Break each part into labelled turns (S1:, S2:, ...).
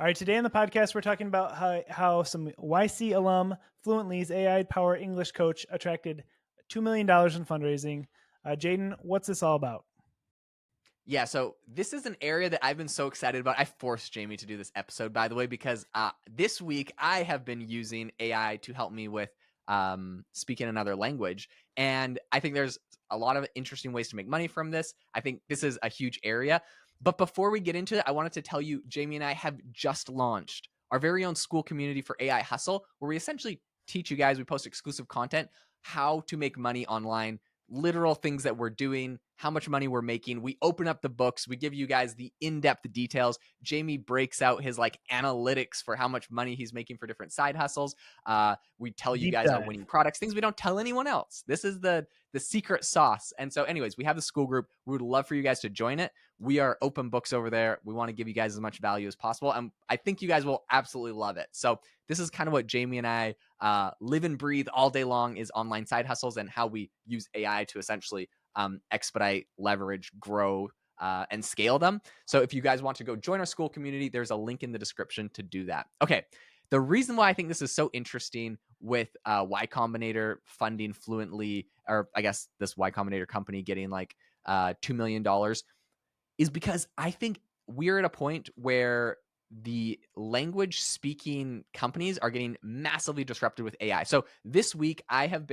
S1: All right, today on the podcast, we're talking about how some YC alum, Fluently's AI power English coach, attracted $2 million in fundraising. Jaeden, what's this all about?
S2: Yeah, so this is an area that I've been so excited about. I forced Jamie to do this episode, by the way, because this week I have been using AI to help me with speaking another language. And I think there's a lot of interesting ways to make money from this. I think this is a huge area. But before we get into it, I wanted to tell you, Jamie and I have just launched our very own school community for AI Hustle, where we essentially teach you guys, we post exclusive content, how to make money online, literal things that we're doing, how much money we're making. We open up the books, we give you guys the in-depth details. Jamie breaks out his like analytics for how much money he's making for different side hustles. We tell you
S1: Deep
S2: guys our
S1: dive.
S2: winning products, things we don't tell anyone else. This is the secret sauce. And so anyways, we have the school group. We would love for you guys to join it. We are open books over there. We want to give you guys as much value as possible. And I think you guys will absolutely love it. So this is kind of what Jamie and I live and breathe all day long, is online side hustles and how we use AI to essentially expedite, leverage, grow, and scale them. So if you guys want to go join our school community, there's a link in the description to do that. Okay. The reason why I think this is so interesting with Y Combinator funding Fluently, or I guess this Y Combinator company getting like $2 million, is because I think we're at a point where the language speaking companies are getting massively disrupted with AI. So this week I'm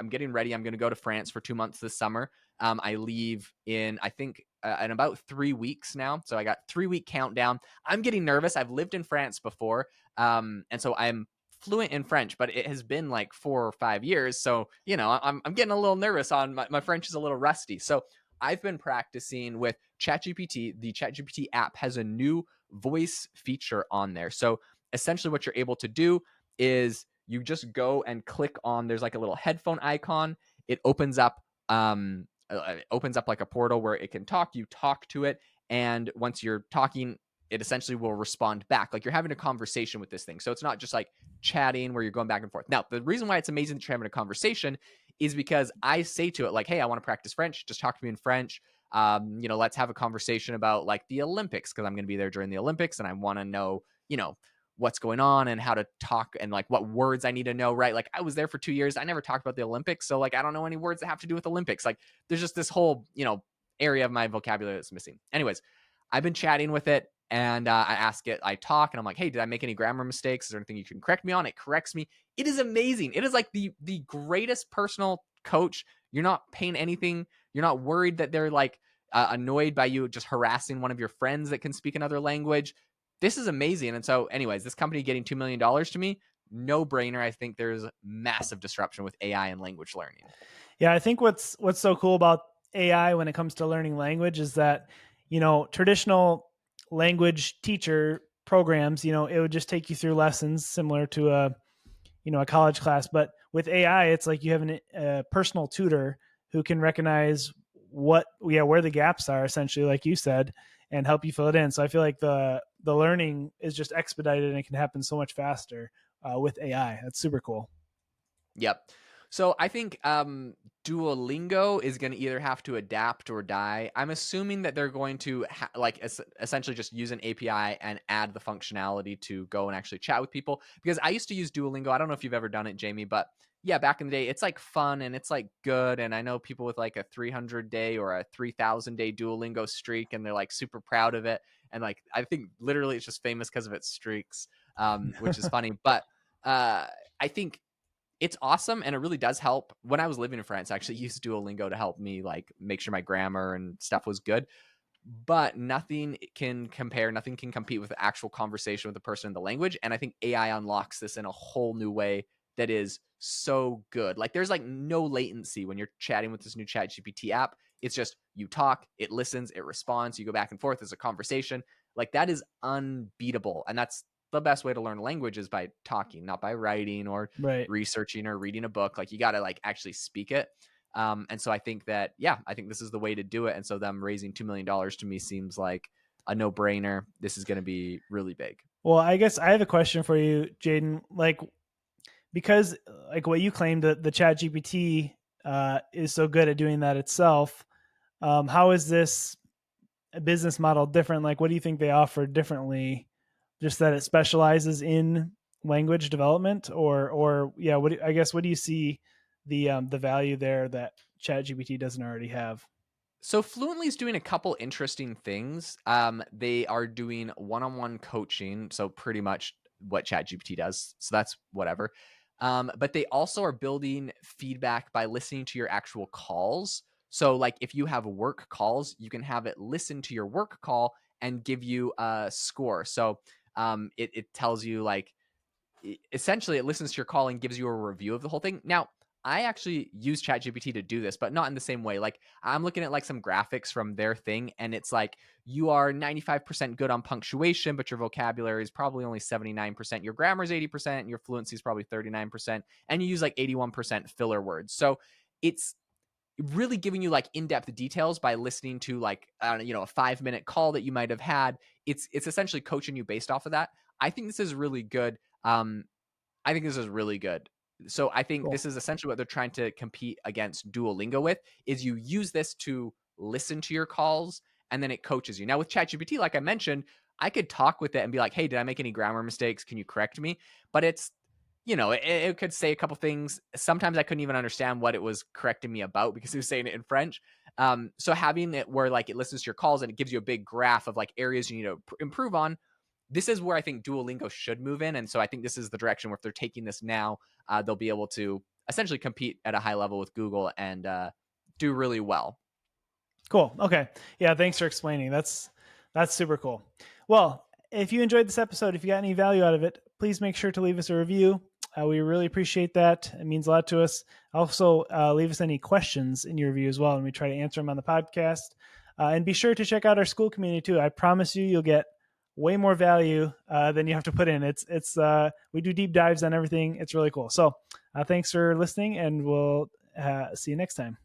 S2: getting ready. I'm going to go to France for 2 months this summer. I leave in, I think, in about 3 weeks now. So I got 3-week countdown. I'm getting nervous. I've lived in France before. And so I'm fluent in French, but it has been like 4 or 5 years. So, I'm getting a little nervous on my French is a little rusty. So I've been practicing with ChatGPT. The ChatGPT app has a new voice feature on there. So essentially what you're able to do is you just go and click on, there's like a little headphone icon. It opens up like a portal where it can talk. You talk to it, and once you're talking, it essentially will respond back. Like you're having a conversation with this thing. So it's not just like chatting where you're going back and forth. Now, the reason why it's amazing that you're having a conversation is because I say to it, like, hey, I want to practice French. Just talk to me in French. Let's have a conversation about like the Olympics, because I'm going to be there during the Olympics and I want to know, what's going on and how to talk and like what words I need to know, right? Like I was there for 2 years. I never talked about the Olympics. So like, I don't know any words that have to do with Olympics. Like there's just this whole, area of my vocabulary that's missing. Anyways, I've been chatting with it, and I ask it, I talk, and I'm like, hey, did I make any grammar mistakes? Is there anything you can correct me on? It corrects me. It is amazing. It is like the greatest personal coach. You're not paying anything. You're not worried that they're like annoyed by you just harassing one of your friends that can speak another language. This is amazing. And so, anyways, this company getting $2 million to me, no brainer. I think there's massive disruption with AI and language learning.
S1: Yeah, I think what's so cool about AI when it comes to learning language is that, traditional language teacher programs, it would just take you through lessons similar to a college class. But with AI, it's like you have a personal tutor who can recognize where the gaps are, essentially, like you said, and help you fill it in. So I feel like the learning is just expedited and it can happen so much faster with AI. That's super cool.
S2: Yep. So I think Duolingo is going to either have to adapt or die. I'm assuming that they're going to essentially just use an API and add the functionality to go and actually chat with people. Because I used to use Duolingo. I don't know if you've ever done it, Jamie, but yeah, back in the day, it's like fun and it's like good. And I know people with like a 300-day or a 3,000-day Duolingo streak, and they're like super proud of it. And like I think literally it's just famous because of its streaks, which is funny. But I think it's awesome, and it really does help. When I was living in France, I actually used Duolingo to help me like make sure my grammar and stuff was good. But nothing can compare, nothing can compete with the actual conversation with the person in the language. And I think AI unlocks this in a whole new way that is so good. Like there's like no latency when you're chatting with this new Chat GPT app. It's just you talk, it listens, it responds, you go back and forth as a conversation. Like that is unbeatable. And that's the best way to learn a language, is by talking, not by writing or
S1: Right.
S2: researching or reading a book. Like you got to like actually speak it. And so I think that, yeah, I think this is the way to do it. And so them raising $2 million to me seems like a no brainer. This is going to be really big.
S1: Well, I guess I have a question for you, Jaeden. Like, because like what you claimed, that the Chat GPT is so good at doing that itself, how is this business model different? Like, what do you think they offer differently just that it specializes in language development, or yeah, I guess what do you see the value there that ChatGPT doesn't already have?
S2: So Fluently is doing a couple interesting things. They are doing one-on-one coaching, so pretty much what ChatGPT does. So that's whatever. But they also are building feedback by listening to your actual calls. So, like, if you have work calls, you can have it listen to your work call and give you a score. So, it tells you, like, essentially it listens to your call and gives you a review of the whole thing. Now, I actually use ChatGPT to do this, but not in the same way. Like, I'm looking at like some graphics from their thing, and it's like you are 95% good on punctuation, but your vocabulary is probably only 79%. Your grammar is 80%, and your fluency is probably 39%, and you use like 81% filler words. So it's really giving you like in-depth details by listening to like a 5-minute call that you might have had. It's essentially coaching you based off of that. I think this is really good. I think this is really good. So I think
S1: Cool.
S2: this is essentially what they're trying to compete against Duolingo with, is you use this to listen to your calls and then it coaches you. Now with ChatGPT, like I mentioned, I could talk with it and be like, "Hey, did I make any grammar mistakes? Can you correct me?" But it's, it could say a couple things. Sometimes I couldn't even understand what it was correcting me about because it was saying it in French. So having it where like it listens to your calls and it gives you a big graph of like areas you need to improve on, this is where I think Duolingo should move in. And so I think this is the direction where if they're taking this now, they'll be able to essentially compete at a high level with Google and do really well.
S1: Cool. Okay. Yeah. Thanks for explaining. That's super cool. Well, if you enjoyed this episode, if you got any value out of it, please make sure to leave us a review. We really appreciate that. It means a lot to us. Also, leave us any questions in your review as well, and we try to answer them on the podcast. And be sure to check out our school community too. I promise you'll get way more value than you have to put in. It's we do deep dives on everything. It's really cool. So, thanks for listening, and we'll see you next time.